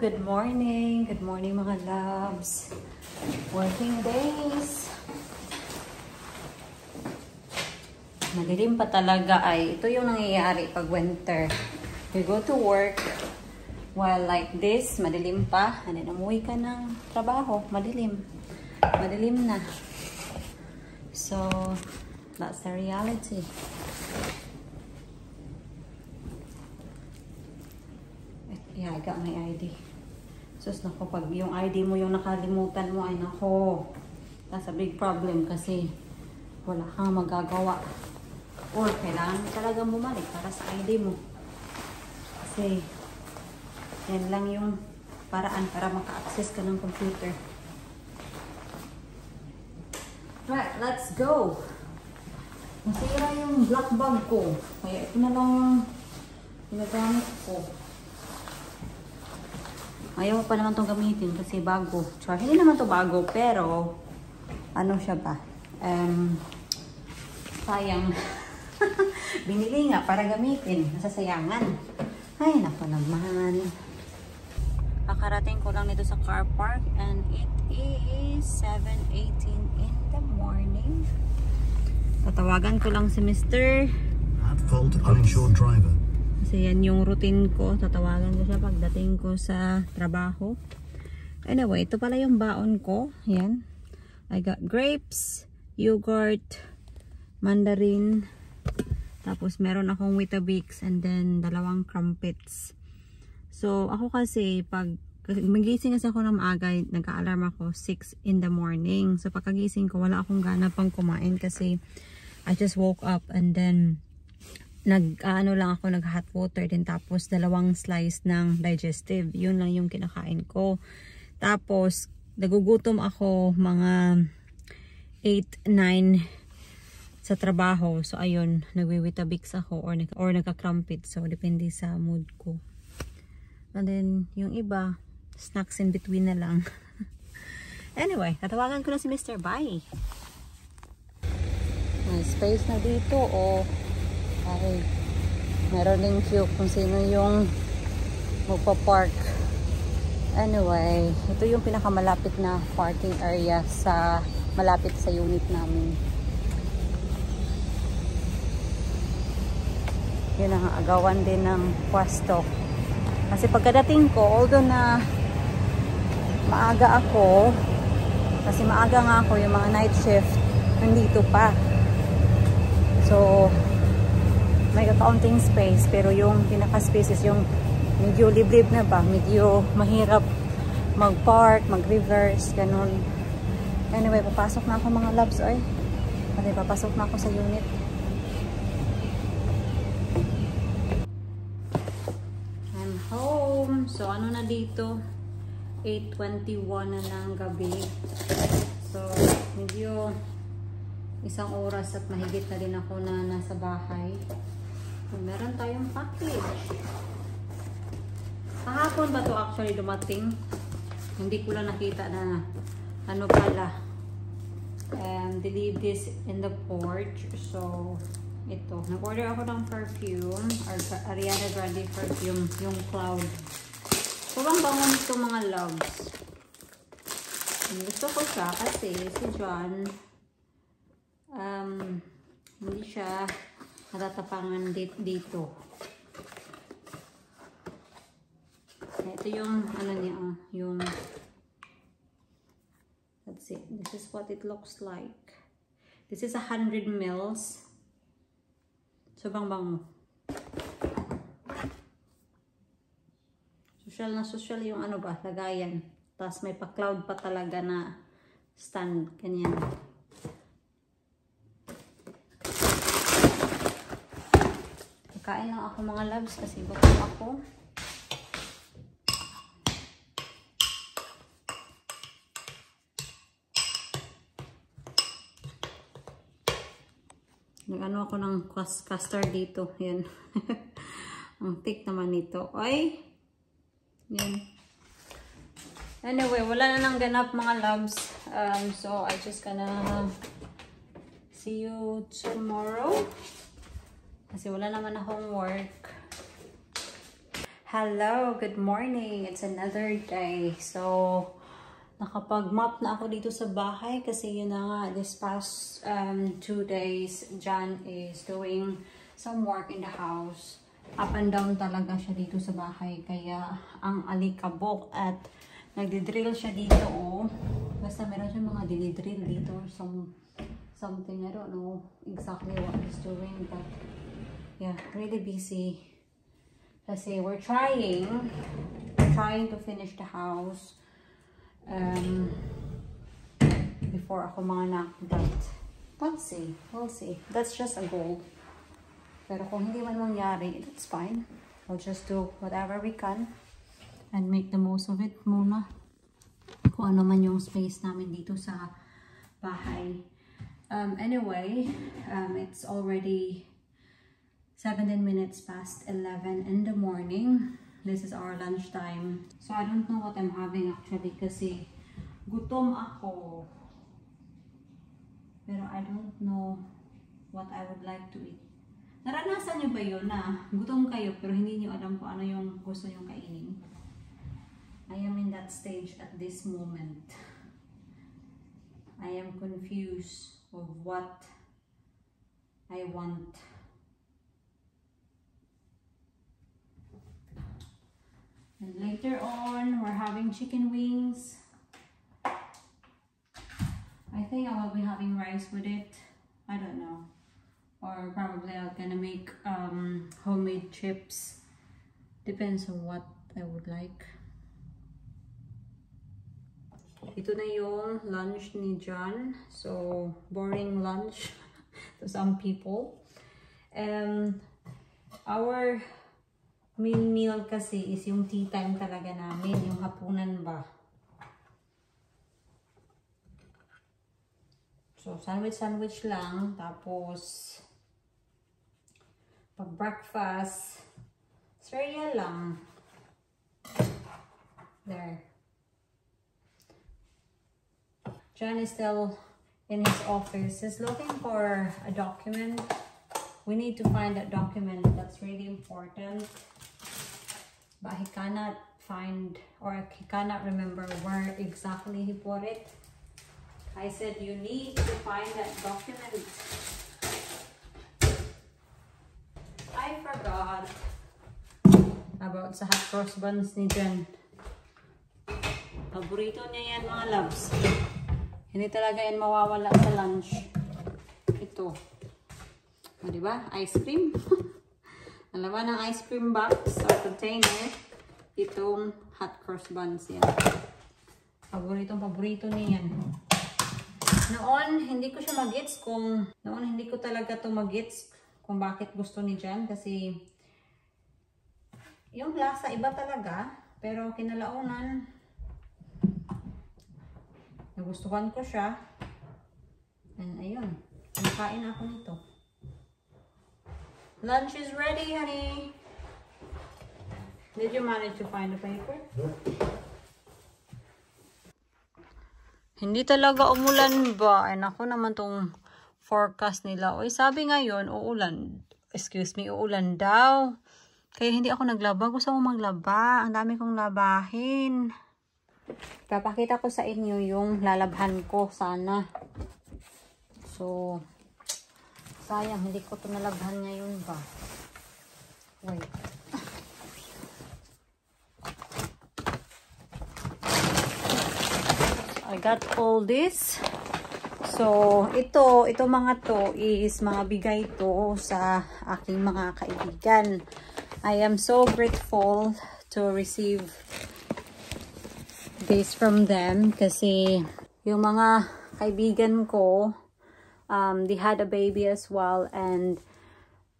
good morning. Good morning mga loves. Working days. Madilim pa talaga ay ito yung nangyayari pag winter. You go to work while like this, madilim pa. And then umuwi ka ng trabaho, madilim. Madilim na. So, that's the reality. Yeah, I got my ID. Sus, nako, pag yung ID mo yung nakalimutan mo, ay nako, that's a big problem kasi wala kang magagawa. Or kailangan mo talagang bumalik para sa ID mo. Kasi yan lang yung paraan para maka-access ka ng computer. Right, let's go! Nasira yung black bag ko. Kaya ito na lang yung ginagamit ko. Ayaw pa naman itong gamitin kasi bago. Char, hindi naman to bago, pero ano siya ba? Sayang. Binili nga para gamitin. Nasasayangan. Ay, naku naman. Kakarating ko lang nito sa car park and it is 7:18 in the morning. Tatawagan ko lang si Mr. At fault uninsured driver. Kasi yan yung routine ko. Tatawagan ko siya pagdating ko sa trabaho. Anyway, ito pala yung baon ko. Yan. I got grapes, yogurt, mandarin. Tapos meron akong Weetabix and then 2 crumpets. So, ako kasi pag magising kasi ako ng maaga, nag-a-alarm ako 6 in the morning. So, pagkagising ko, wala akong gana pang kumain kasi I just woke up and then nag-hot water din, tapos 2 slice ng digestive. Yun lang yung kinakain ko. Tapos nagugutom ako mga 8-9 sa trabaho. So ayun, nagwi-Weetabix ako or nagka-crumpet. So depende sa mood ko. And then yung iba, snacks in between na lang. Anyway, tatawagan ko na si Mr. Bye. May space na dito ay meron din queue kung sino yung magpa-park. Anyway, ito yung pinakamalapit na parking area sa malapit sa unit namin. Yun ang agawan din ng pwesto. Kasi pagkadating ko, although na maaga ako, kasi maaga nga ako, yung mga night shift nandito pa. So may kakaunting space, pero yung pinaka-space is yung medyo liblib na ba, medyo mahirap mag-park, mag-reverse, ganun. Anyway, papasok na ako mga loves, oy. Kasi papasok na ako sa unit. I'm home. So, ano na dito? 8:21 na ng gabi. So, medyo 1 oras at mahigit na din ako na nasa bahay. Meron tayong package. Kahapon ba to actually dumating? Hindi ko lang nakita na ano pala. They leave this in the porch. So, ito. Nag-order ako ng perfume. Ariana Grande perfume. Yung Cloud. Sobrang bango nito mga loves. Gusto ko siya kasi si John hindi siya natatapangan dito. Ito yung ano niya, yung let's see, this is what it looks like. This is 100 ml. Sobrang bango. Social na social yung ano ba, lagayan. Tapos may pa-cloud pa talaga na stand, ganyan. Kain lang ako mga loves kasi gutom ako. Nag-ano ako ng custard dito. Yan. Ang thick naman nito. Ay! Yan. Anyway, wala na nang ganap mga loves. So, I just gonna see you tomorrow. Kasi wala naman akong work. Hello, good morning. It's another day. So, nakapag-mop na ako dito sa bahay kasi yun na nga, this past 2 days, John is doing some work in the house. Up and down talaga siya dito sa bahay. Kaya, ang alikabok at nagdidrill siya dito, oh. Basta meron siya mga dinidrill dito or something. I don't know exactly what he's doing, but yeah, really busy. Kasi we're trying to finish the house before ako manganak, but we'll see. That's just a goal. Pero kung hindi man mangyari, that's fine. We'll just do whatever we can and make the most of it muna. Kung ano man yung space namin dito sa bahay. Anyway, it's already 17 minutes past 11 in the morning. This is our lunch time. So I don't know what I'm having actually kasi gutom ako. Pero I don't know what I would like to eat. Naranasan nyo ba yun na gutom kayo pero hindi nyo alam kung ano yung gusto nyo kainin? I am in that stage at this moment. I am confused of what I want. And later on, we're having chicken wings. I think I will be having rice with it. I don't know. Or probably I'm gonna make homemade chips. Depends on what I would like. Ito na yung lunch ni John. So, boring lunch to some people. Our main meal kasi is yung tea time talaga namin, yung hapunan ba. So, sandwich lang. Tapos, pag breakfast, cereal lang. There. John is still in his office. He's looking for a document. We need to find that document. That's really important. But he cannot find or he cannot remember where exactly he put it. I said you need to find that document. I forgot about sa hot cross buns ni Jen. Paborito niya yan mga loves. Hindi talaga yan mawawala sa lunch. Ito. O diba? Ice cream. Ang laman ng ice cream box or container, itong hot cross buns yan. Paborito niya yan. Noon, hindi ko siya mag-gets hindi ko talaga to mag-gets kung bakit gusto ni Jan. Kasi, yung lasa iba talaga. Pero kinalaunan, nagustuhan ko siya. And ayun, nakain ako nito. Lunch is ready, honey. Did you manage to find the paper? No. Hindi talaga umulan ba? Ay, naku naman tong forecast nila. Oy, sabi ngayon, uulan. Excuse me, uulan daw. Kaya hindi ako naglaba. Gusto ko maglaba. Ang dami kong labahin. Papakita ko sa inyo yung lalabhan ko sana. So, sayang, hindi ko ito nalabhan ngayon ba. Wait. I got all this. So, ito mga to is mga bigay to sa aking mga kaibigan. I am so grateful to receive this from them kasi yung mga kaibigan ko, they had a baby as well and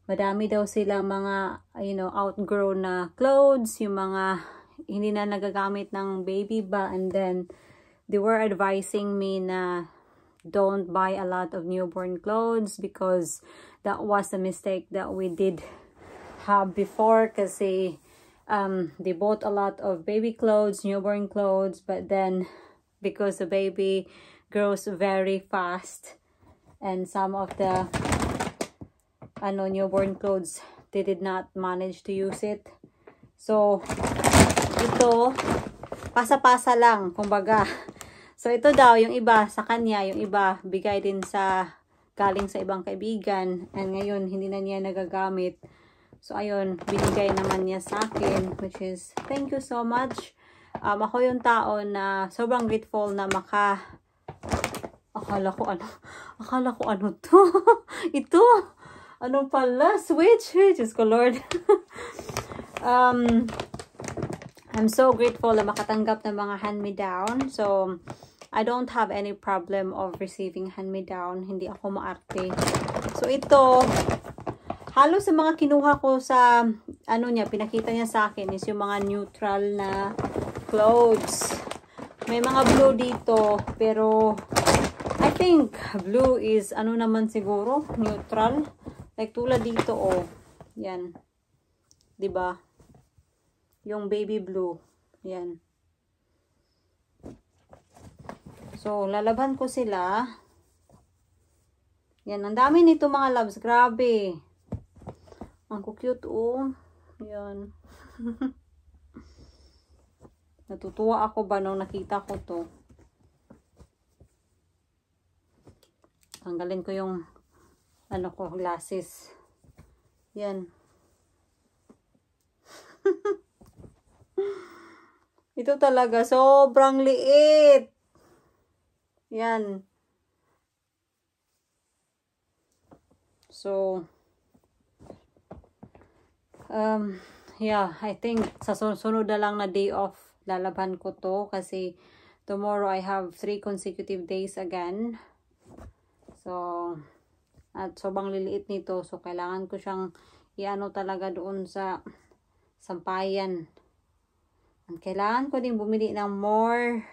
madami daw sila mga, outgrown na clothes, yung mga hindi na nagagamit ng baby ba, and then they were advising me na don't buy a lot of newborn clothes because that was a mistake that we did have before kasi they bought a lot of baby clothes, newborn clothes, but then because the baby grows very fast and some of the newborn clothes, they did not manage to use it. So, ito, pasa-pasa lang, kumbaga. So, ito daw, yung iba sa kanya, yung iba, bigay din galing sa ibang kaibigan. And ngayon, hindi na niya nagagamit. So, ayun, binigay naman niya sa akin, which is, thank you so much. Ako yung tao na sobrang grateful na akala ko ano to? Ito, ano pala? Switch, Diyos ko Lord. I'm so grateful na makatanggap ng mga hand-me-down. So, I don't have any problem of receiving hand-me-down. Hindi ako maarte. So, ito, halos sa mga kinuha ko sa, pinakita niya sa akin is yung mga neutral na clothes. May mga blue dito, pero I think blue is, naman siguro, neutral. Like, tulad dito, yan. Diba? Yung baby blue. Yan. So, lalaban ko sila. Yan. Ang dami nito mga loves. Grabe. Ang cute, Yan. Natutuwa ako ba nung nakita ko to. Tanggalin ko yung glasses. Yan. Ito talaga, sobrang liit. Yan. So, yeah, I think sa sunod na lang na day off, lalaban ko to kasi tomorrow I have 3 consecutive days again. So, at sobrang liliit nito. So, kailangan ko siyang talaga doon sa sampayan. At kailangan ko din bumili ng more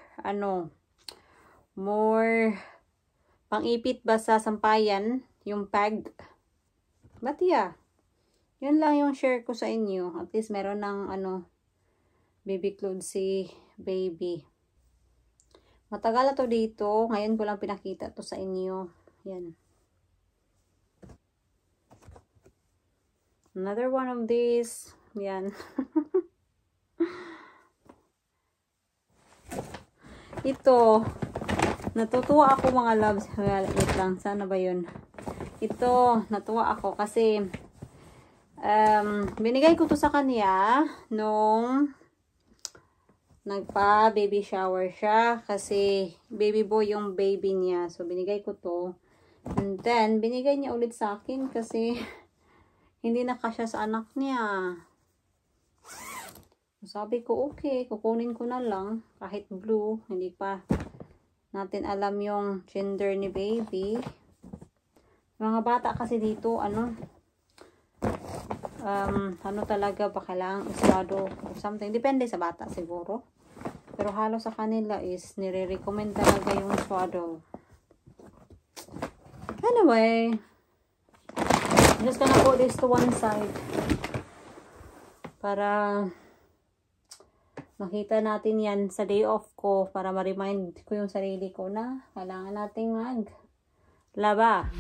pang-ipit ba sa sampayan, yung peg. But yeah, yun lang yung share ko sa inyo. At least meron ng baby clothes si baby. Matagal na to dito. Ngayon ko lang pinakita to sa inyo. Yan. Another one of these. Yan. Ito, natutuwa ako mga loves. Wait lang, sana ba yun? Ito, natuwa ako kasi binigay ko to sa kanya nung nagpa-baby shower siya kasi baby boy yung baby niya. So, binigay ko to. And then, binigay niya ulit sa akin kasi hindi na kasya sa anak niya. Sabi ko, okay, kukunin ko na lang. Kahit blue, hindi pa natin alam yung gender ni baby. Mga bata kasi dito, talaga ba kailangang usado or something. Depende sa bata siguro. Pero halos sa kanila is nire-recommend talaga yung swaddle. Anyway, I'm just gonna put this to one side para makita natin yan sa day off ko, para ma-remind ko yung sarili ko na kailangan nating maglaba.